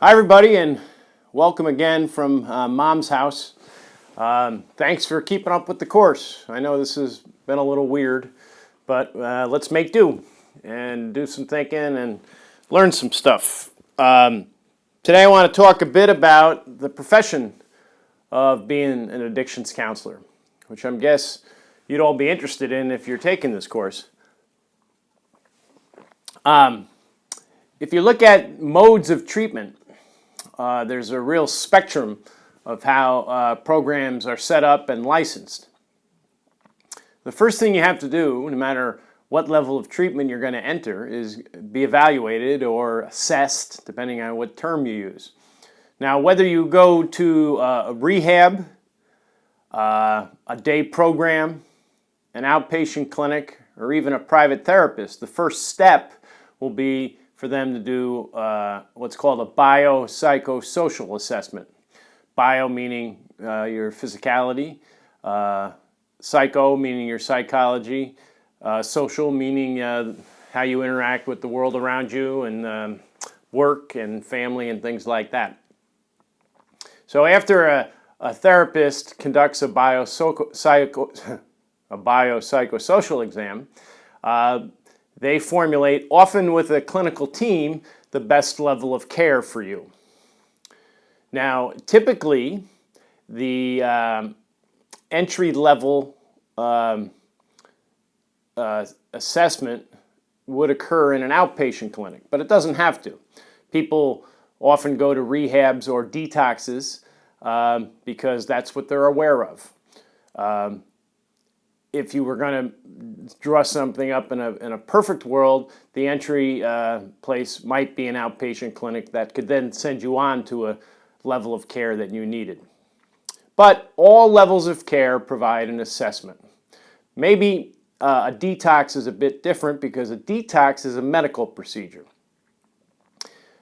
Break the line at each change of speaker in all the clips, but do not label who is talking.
Hi, everybody, and welcome again from Mom's house. Thanks for keeping up with the course. I know this has been a little weird, but let's make do and do some thinking and learn some stuff. Today, I want to talk a bit about the profession of being an addictions counselor, which I guess you'd all be interested in if you're taking this course. If you look at modes of treatment, there's a real spectrum of how programs are set up and licensed. The first thing you have to do, no matter what level of treatment you're going to enter, is be evaluated or assessed, depending on what term you use. Now, whether you go to a rehab, a day program, an outpatient clinic, or even a private therapist, the first step will be for them to do what's called a biopsychosocial assessment. Bio meaning your physicality, psycho meaning your psychology, social meaning how you interact with the world around you and work and family and things like that. So after a therapist conducts a biopsychosocial exam, they formulate, often with a clinical team, the best level of care for you. Now, typically, the entry-level assessment would occur in an outpatient clinic, but it doesn't have to. People often go to rehabs or detoxes because that's what they're aware of. If you were going to draw something up in a perfect world, the entry place might be an outpatient clinic that could then send you on to a level of care that you needed. But all levels of care provide an assessment. Maybe a detox is a bit different because a detox is a medical procedure.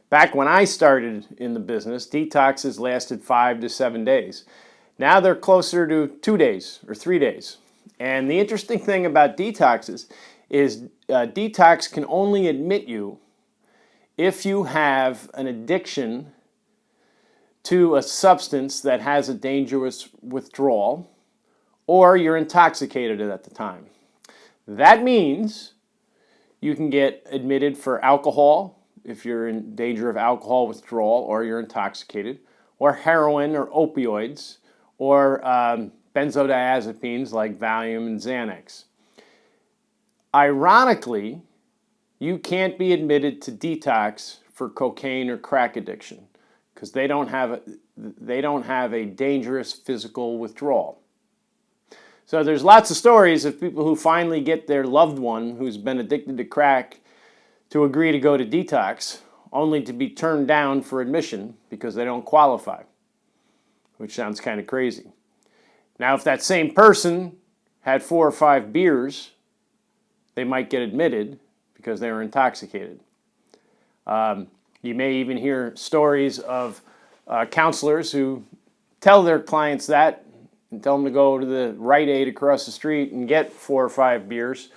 Back when I started in the business, detoxes lasted 5 to 7 days. Now they're closer to 2 days or 3 days. And the interesting thing about detoxes is detox can only admit you if you have an addiction to a substance that has a dangerous withdrawal or you're intoxicated at the time. That means you can get admitted for alcohol if you're in danger of alcohol withdrawal or you're intoxicated, or heroin or opioids, or benzodiazepines like Valium and Xanax. Ironically, you can't be admitted to detox for cocaine or crack addiction because they don't have a dangerous physical withdrawal. So there's lots of stories of people who finally get their loved one who's been addicted to crack to agree to go to detox, only to be turned down for admission because they don't qualify, which sounds kind of crazy. Now, if that same person had 4 or 5 beers, they might get admitted because they were intoxicated. You may even hear stories of counselors who tell their clients that and tell them to go to the Rite Aid across the street and get 4 or 5 beers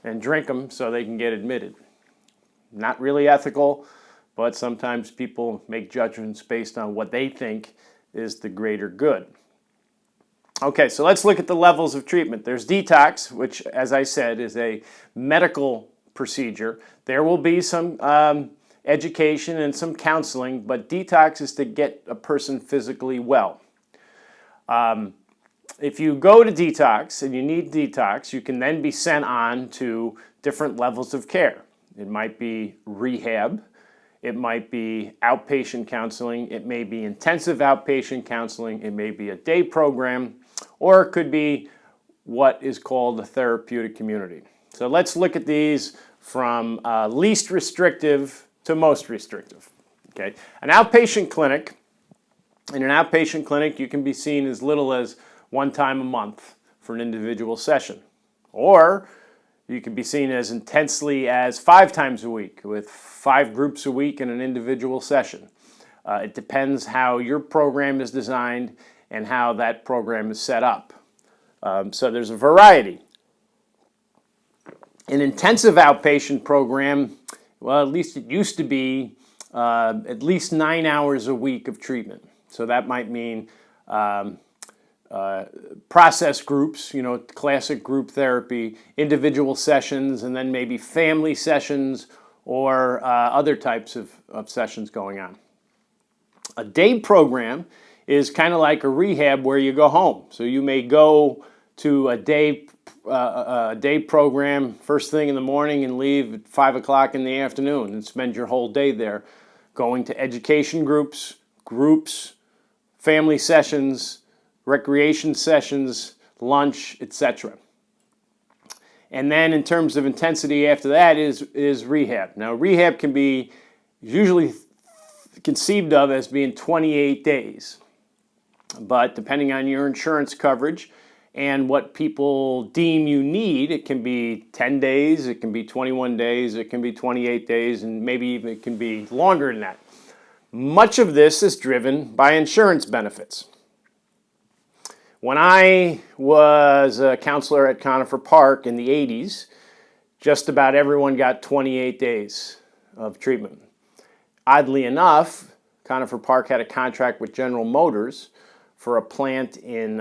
and drink them so they can get admitted. Not really ethical, but sometimes people make judgments based on what they think is the greater good. Okay, so let's look at the levels of treatment. There's detox, which, as I said, is a medical procedure. There will be some education and some counseling, but detox is to get a person physically well. If you go to detox and you need detox, you can then be sent on to different levels of care. It might be rehab. It might be outpatient counseling. It may be intensive outpatient counseling. It may be a day program. Or it could be what is called a therapeutic community. So let's look at these from least restrictive to most restrictive. Okay, an outpatient clinic. In an outpatient clinic, you can be seen as little as 1 time a month for an individual session. Or you can be seen as intensely as 5 times a week with 5 groups a week in an individual session. It depends how your program is designed and how that program is set up. So there's a variety. An intensive outpatient program, well, at least it used to be at least 9 hours a week of treatment. So that might mean process groups, classic group therapy, individual sessions, and then maybe family sessions or other types of sessions going on. A day program is kind of like a rehab where you go home. So you may go to a day program first thing in the morning and leave at 5 o'clock in the afternoon and spend your whole day there going to education groups, family sessions, recreation sessions, lunch, etc. And then in terms of intensity after that is rehab. Now rehab can be usually conceived of as being 28 days. But depending on your insurance coverage and what people deem you need, it can be 10 days, it can be 21 days, it can be 28 days, and maybe even it can be longer than that. Much of this is driven by insurance benefits. When I was a counselor at Conifer Park in the 80s, just about everyone got 28 days of treatment. Oddly enough, Conifer Park had a contract with General Motors for a plant in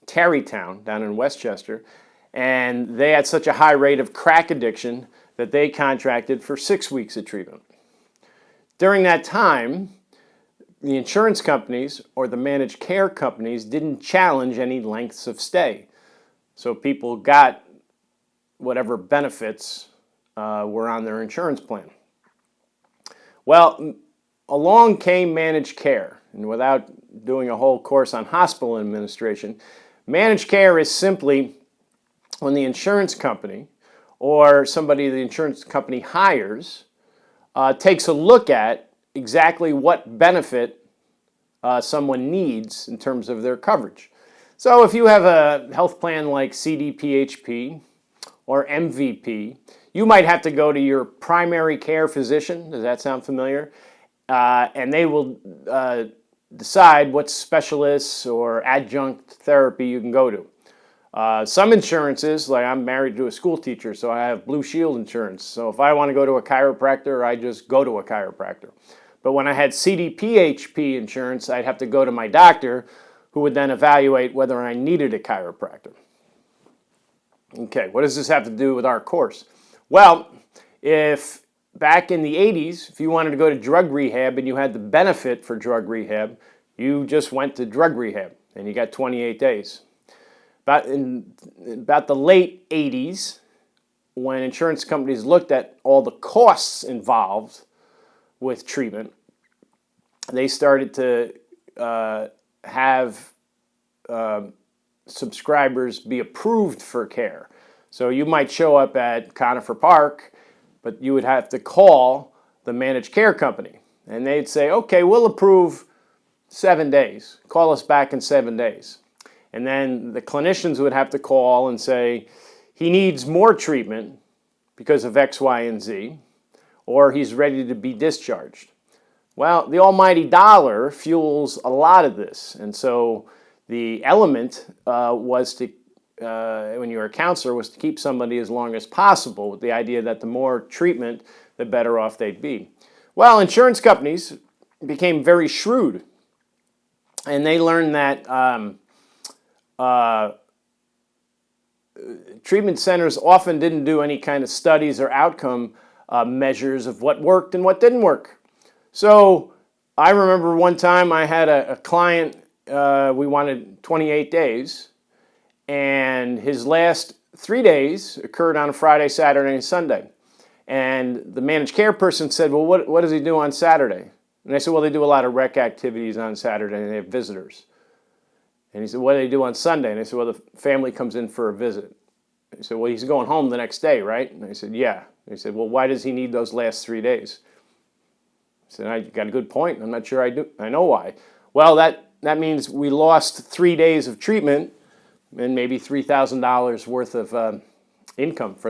Tarrytown down in Westchester, and they had such a high rate of crack addiction that they contracted for 6 weeks of treatment. During that time, the insurance companies or the managed care companies didn't challenge any lengths of stay. So people got whatever benefits were on their insurance plan. Well, along came managed care. And without doing a whole course on hospital administration, managed care is simply when the insurance company or somebody the insurance company hires takes a look at exactly what benefit someone needs in terms of their coverage. So if you have a health plan like CDPHP or MVP, you might have to go to your primary care physician. Does that sound familiar? And they will decide what specialists or adjunct therapy you can go to. Some insurances, like I'm married to a school teacher, so I have Blue Shield insurance. So if I want to go to a chiropractor, I just go to a chiropractor. But when I had CDPHP insurance, I'd have to go to my doctor, who would then evaluate whether I needed a chiropractor. Okay, what does this have to do with our course? Well, if back in the 80s, if you wanted to go to drug rehab and you had the benefit for drug rehab, you just went to drug rehab and you got 28 days. About the late 80s, when insurance companies looked at all the costs involved with treatment, they started to have subscribers be approved for care. So you might show up at Conifer Park, but you would have to call the managed care company. And they'd say, okay, we'll approve 7 days. Call us back in 7 days. And then the clinicians would have to call and say, he needs more treatment because of X, Y, and Z, or he's ready to be discharged. Well, the almighty dollar fuels a lot of this. And so the element was to, when you were a counselor, was to keep somebody as long as possible with the idea that the more treatment, the better off they'd be. Well, insurance companies became very shrewd, and they learned that treatment centers often didn't do any kind of studies or outcome measures of what worked and what didn't work. So I remember one time I had a client, we wanted 28 days, and his last 3 days occurred on a Friday, Saturday, and Sunday. And the managed care person said, well, what does he do on Saturday? And I said, well, they do a lot of rec activities on Saturday, and they have visitors. And he said, what do they do on Sunday? And I said, well, the family comes in for a visit. He said, well, he's going home the next day, right? And I said, yeah. And he said, well, why does he need those last 3 days? I said, I got a good point. I'm not sure I do. I know why. Well, that means we lost 3 days of treatment and maybe $3,000 worth of income for